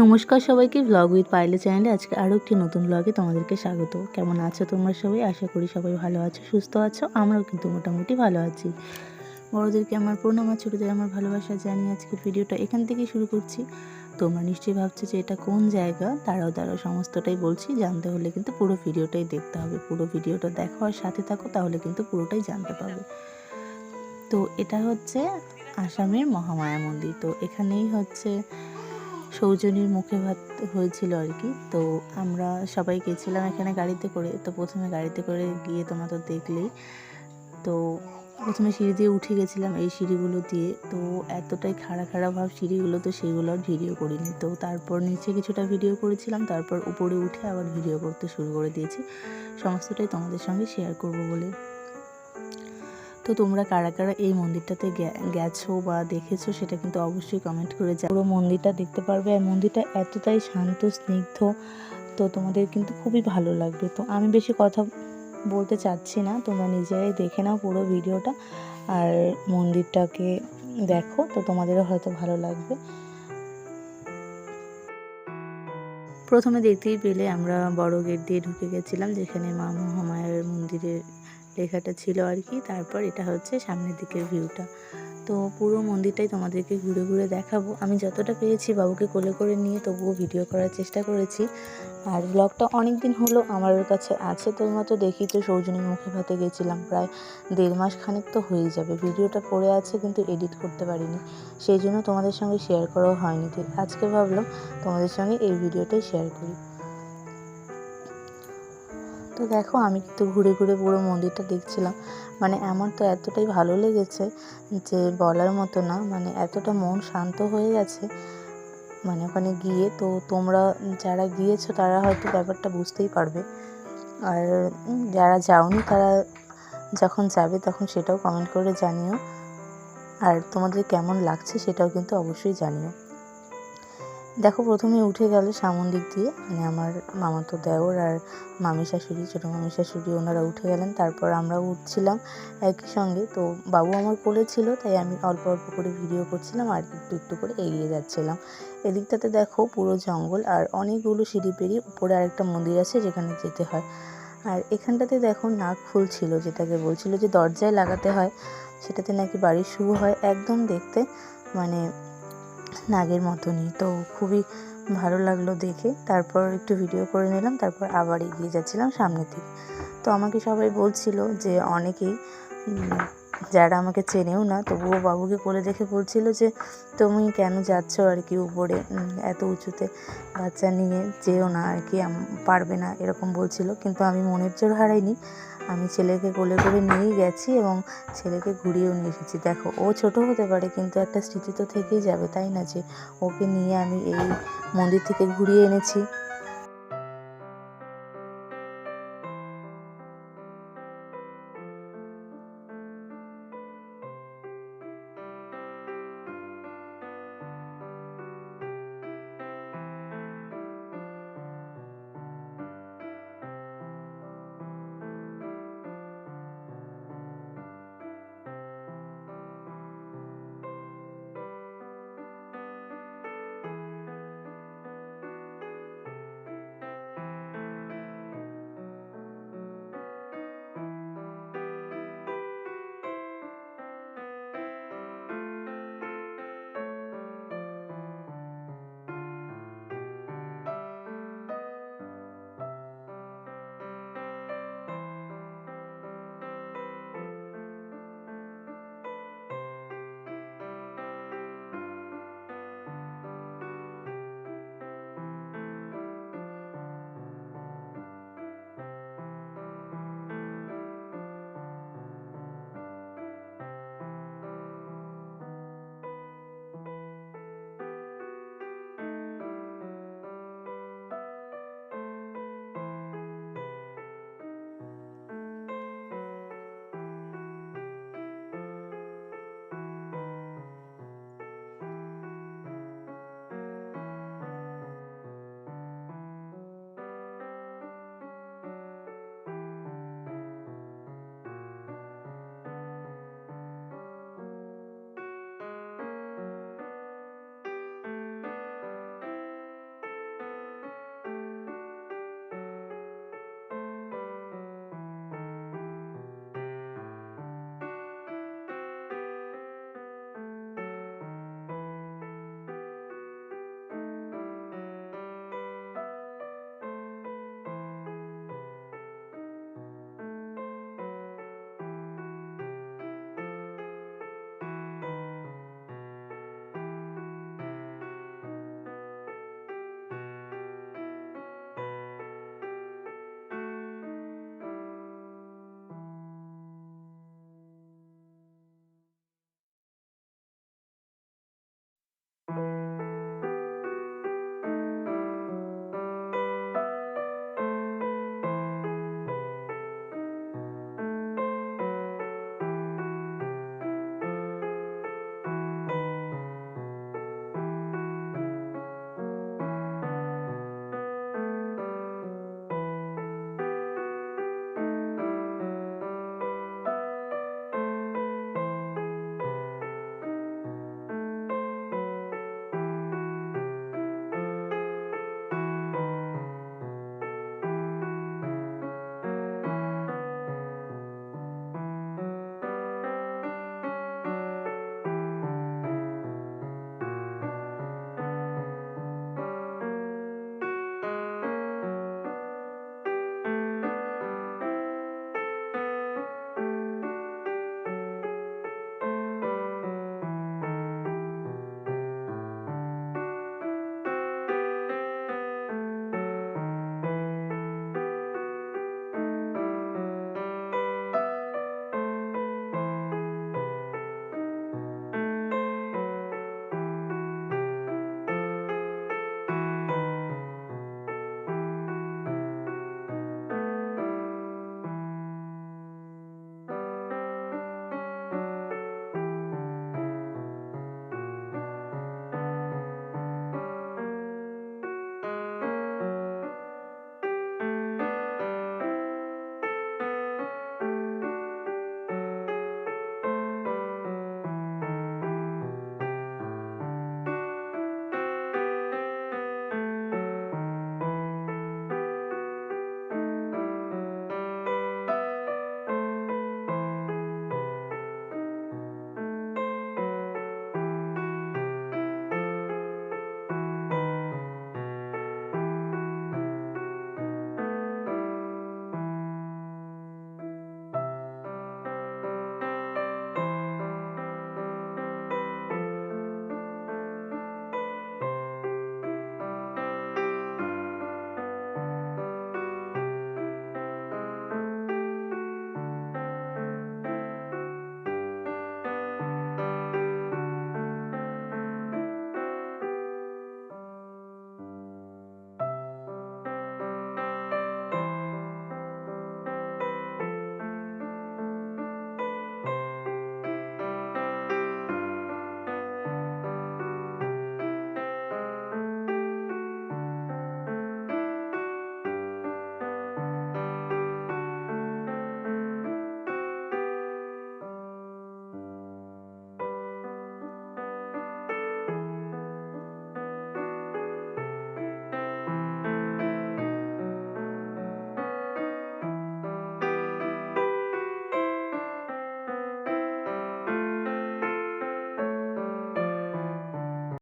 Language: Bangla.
নমস্কার সবাইকে, ব্লগ উইথ পাইলে চ্যানেলে আজকে আরও একটি নতুন ব্লগে তোমাদেরকে স্বাগত। কেমন আছো তোমরা সবাই? আশা করি সবাই ভালো আছো, সুস্থ আছো। আমরাও কিন্তু মোটামুটি ভালো আছি। বড়োদেরকে আমার প্রণাম, আর ছোটোদের আমার ভালোবাসা জানিয়ে আজকের ভিডিওটা এখান থেকেই শুরু করছি। তোমরা নিশ্চয়ই ভাবছো যে এটা কোন জায়গা। দাঁড়াও সমস্তটাই বলছি। জানতে হলে কিন্তু পুরো ভিডিওটাই দেখতে হবে। পুরো ভিডিওটা দেখো আর সাথে থাকো, তাহলে কিন্তু পুরোটাই জানতে পারবে। তো এটা হচ্ছে আসামের মহামায়া মন্দির। তো এখানেই হচ্ছে সৌজনীর মুখে ভাত হয়েছিল আর কি। তো আমরা সবাই গেছিলাম এখানে গাড়িতে করে। তো প্রথমে গাড়িতে করে গিয়ে তোমরা তো দেখলেই। তো প্রথমে সিঁড়ি দিয়ে উঠে গেছিলাম, এই সিঁড়িগুলো দিয়ে। তো এতটাই খাড়া ভাব সিঁড়িগুলো, তো সেইগুলো আর ভিডিও করিনি। তো তারপর নিচে কিছুটা ভিডিও করেছিলাম, তারপর উপরে উঠে আবার ভিডিও করতে শুরু করে দিয়েছি, সমস্তটাই তোমাদের সঙ্গে শেয়ার করব বলে। তো তোমরা কারা কারা এই মন্দিরটাতে গেছো বা দেখেছো সেটা কিন্তু অবশ্যই কমেন্ট করে যাও। পুরো মন্দিরটা দেখতে পারবে। আর মন্দিরটা এতটাই শান্ত স্নিগ্ধ, তো তোমাদের কিন্তু খুবই ভালো লাগবে। তো আমি বেশি কথা বলতে চাচ্ছি না, তোমরা নিজেরাই দেখে নাও পুরো ভিডিওটা আর মন্দিরটাকে দেখো, তো তোমাদেরও হয়তো ভালো লাগবে। প্রথমে দেখতেই পেলে আমরা বড় গেট দিয়ে ঢুকে গেছিলাম, যেখানে মা মহামায়ার মন্দিরের লেখাটা ছিল আর কি। তারপর এটা হচ্ছে সামনের দিকের ভিউটা। তো পুরো মন্দিরটাই তোমাদেরকে ঘুরে ঘুরে দেখাবো। আমি যতটা পেরেছি বাবুকে কোলে করে নিয়ে তবুও ভিডিও করার চেষ্টা করেছি। আর ব্লগটা অনেক দিন হলো আমার কাছে আছে। তোমরা তো দেখি তো সৌজনীর মুখে ভাতে গেছিলাম, প্রায় 1.5 মাস খানিক তো হয়েই যাবে। ভিডিওটা পড়ে আছে কিন্তু এডিট করতে পারিনি, সেই জন্য তোমাদের সঙ্গে শেয়ার করাও হয়নি। তো আজকে ভাবলাম তোমাদের সঙ্গে এই ভিডিওটাই শেয়ার করি। তো দেখো, আমি কিন্তু ঘুরে ঘুরে পুরো মন্দিরটা দেখছিলাম। মানে আমার তো এতটাই ভালো লেগেছে যে বলার মতো না। মানে এতটা মন শান্ত হয়ে গেছে মানে ওখানে গিয়ে। তো তোমরা যারা গিয়েছো তারা হয়তো ব্যাপারটা বুঝতেই পারবে। আর যারা যাওনি তারা যখন যাবে তখন সেটাও কমেন্ট করে জানিও। আর তোমাদের কেমন লাগছে সেটাও কিন্তু অবশ্যই জানিও। দেখো, প্রথমে উঠে গেল সামন দিক দিয়ে, মানে আমার মামাতো দেওর আর মামি শাশুড়ি, ছোটো মামি শাশুড়ি, ওনারা উঠে গেলেন। তারপর আমরাও উঠছিলাম একই সঙ্গে। তো বাবু আমার কোলে ছিল, তাই আমি অল্প অল্প করে ভিডিও করছিলাম আর একটু একটু করে এগিয়ে যাচ্ছিলাম। এদিকটাতে দেখো পুরো জঙ্গল, আর অনেকগুলো সিঁড়ি পেরিয়ে উপরে আরেকটা মন্দির আছে যেখানে যেতে হয়। আর এখানটাতে দেখো নাগ ফুল ছিল, যেটাকে বলছিল যে দরজায় লাগাতে হয়, সেটাতে নাকি বাড়ির শুভ হয়। একদম দেখতে মানে নাগের মতনই। তো খুবই ভালো লাগলো দেখে। তারপর একটু ভিডিও করে নিলাম, তারপর আবার এগিয়ে যাচ্ছিলাম সামনের দিকে। তো আমাকে সবাই বলছিল যে অনেকেই যারা আমাকে চেনেও না, তবুও বাবুকে কোলে দেখে বলছিল যে তুমি কেন যাচ্ছ আর কি উপরে, এত উঁচুতে বাচ্চা নিয়ে যেও না আর কি, পারবে না এরকম বলছিল। কিন্তু আমি মনের জোর হারাইনি, আমি ছেলেকে কোলে করে নিয়েই গেছি এবং ছেলেকে ঘুরিয়েও নিয়ে এসেছি। দেখো, ও ছোট হতে পারে কিন্তু একটা স্মৃতি তো থেকেই যাবে, তাই না? যে ওকে নিয়ে আমি এই মন্দির থেকে ঘুরিয়ে এনেছি।